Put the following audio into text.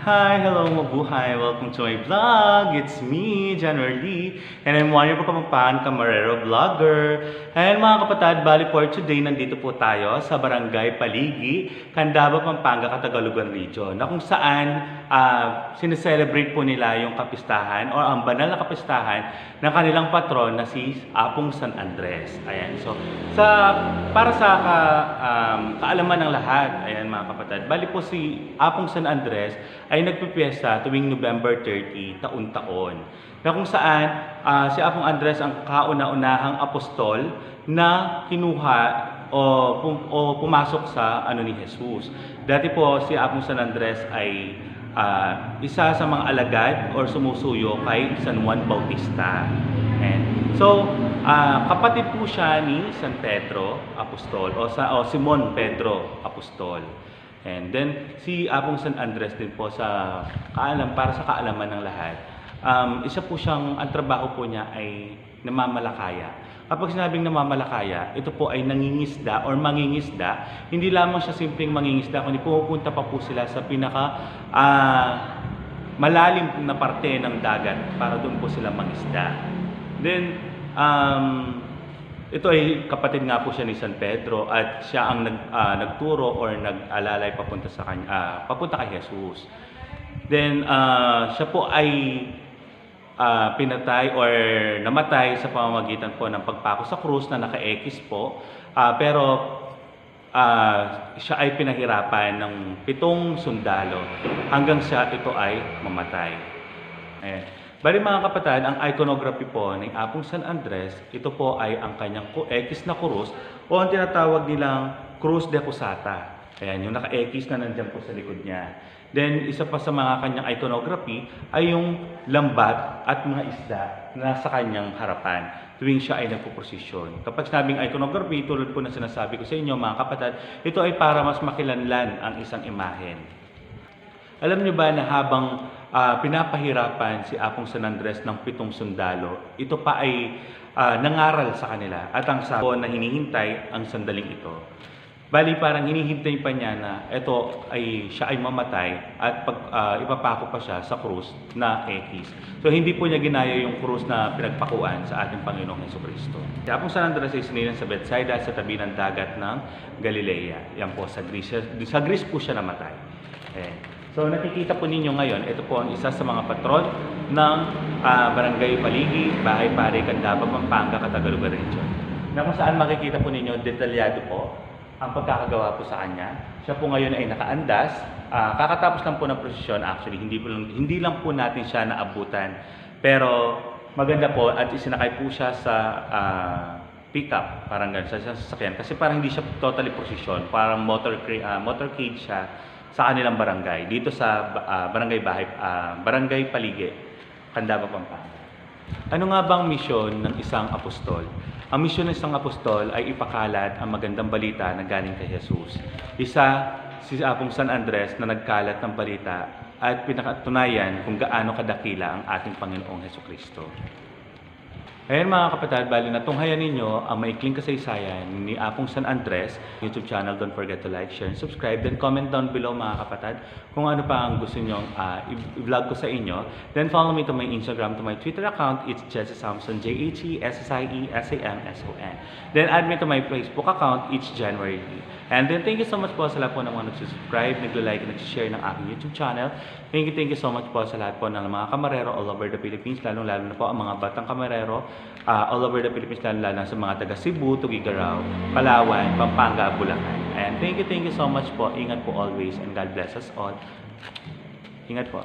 Hi! Hello mabuhay! Welcome to my vlog! It's me, January, and I'm one your Kapampangan Camarero Vlogger. And mga kapatid, bali for today, nandito po tayo sa Barangay Paligue, Candaba, Pampanga, Catagalugan Region, na kung saan sineselebrate po nila yung Kapistahan o ang banal na Kapistahan ng kanilang patron na si Apung San Andres. Ayan, so para sa kaalaman ng lahat, ayan mga kapatid, bali po si Apung San Andres ay nagpipiesta tuwing November 30 taon-taon. Na kung saan si Apung Andres ang kauna-unahang apostol na kinuha o pumasok sa ni Jesus. Dati po si Apung San Andres ay isa sa mga alagad or sumusuyo kay San Juan Bautista. And so, kapatid po siya ni San Pedro Apostol o Simon Pedro Apostol. And then, si Apung San Andres din po para sa kaalaman ng lahat, isa po siyang, ang trabaho po niya ay namamalakaya. Kapag sinabing namamalakaya, ito po ay nangingisda or mangingisda. Hindi lamang siya simpleng mangingisda, kundi pupunta pa po sila sa pinaka malalim na parte ng dagat para doon po sila mangisda. Then, ito ay kapatid nga po siya ni San Pedro at siya ang nagturo or nag-alalay papunta kay Jesus. Then, siya po ay pinatay or namatay sa pamamagitan po ng pagpako sa krus na naka-ekis po. Pero siya ay pinahirapan ng 7 sundalo hanggang ito ay mamatay. Bali mga kapatid, ang iconography po ng Apung San Andres, ito po ay ang kanyang ekis na krus o ang tinatawag nilang Cruz de Acusata. Ayan, yung naka-ekis na nandiyan po sa likod niya. Then, isa pa sa mga kanyang iconography ay yung lambat at mga isda na sa kanyang harapan tuwing siya ay nagpuprosesyon. Kapag sinabing iconography, tulad po na sinasabi ko sa inyo mga kapatid, ito ay para mas makilanlan ang isang imahen. Alam niyo ba na habang pinapahirapan si Apung San Andres ng 7 sundalo, ito pa ay nangaral sa kanila at ang sabi na hinihintay ang sandaling ito. Bali parang hinihintay pa niya na siya ay mamatay at ipapako pa siya sa krus na ekis. So hindi po niya ginaya yung krus na pinagpakuan sa ating Panginoong Jesucristo. Si Apung San Andres ay sinilang sa Bethsaida sa tabi ng dagat ng Galilea. Yan po sa Greece. Sa Greece po siya namatay. So nakikita po ninyo ngayon, ito po ang isa sa mga patron ng Barangay Paligue, Bahay Pare, Candaba, Pampanga, Catagalugan Region. Na kung saan makikita po ninyo, detalyado po ang pagkakagawa po sa kanya. Siya po ngayon ay nakaandas. Kakatapos lang po ng prosesyon, actually, hindi lang po natin siya naabutan. Pero maganda po at isinakay po siya sa pick-up, parang ganun, sa sasakyan. Kasi parang hindi siya totally prosesyon, parang motorcade siya sa kanilang barangay, dito sa Barangay Paligue, Candaba, Pampanga. Ano nga bang misyon ng isang apostol? Ang misyon ng isang apostol ay ipakalat ang magandang balita na galing kay Jesus. Si Apung San Andres na nagkalat ng balita at pinakatunayan kung gaano kadakila ang ating Panginoong Jesucristo. Ayan mga kapatid, bali natunghayan ninyo ang maikling kasaysayan ni Apung San Andres YouTube channel. Don't forget to like, share, and subscribe. Then comment down below mga kapatid kung ano pa ang gusto nyong i-vlog ko sa inyo. Then follow me to my Instagram, to my Twitter account. It's Jesse Samson, JHESSIESAMSON. Then add me to my Facebook account. It's January. And then, thank you so much po sa lahat po ng mga nagsusubscribe, nagla-like, nag-share ng aking YouTube channel. Thank you so much po sa lahat po ng mga kamarero all over the Philippines, lalong-lalo na po ang mga batang kamarero all over the Philippines, lalong-lalo sa mga taga Cebu, Tuguegarao, Palawan, Pampanga, Bulacan. And thank you so much po. Ingat po always and God bless us all. Ingat po.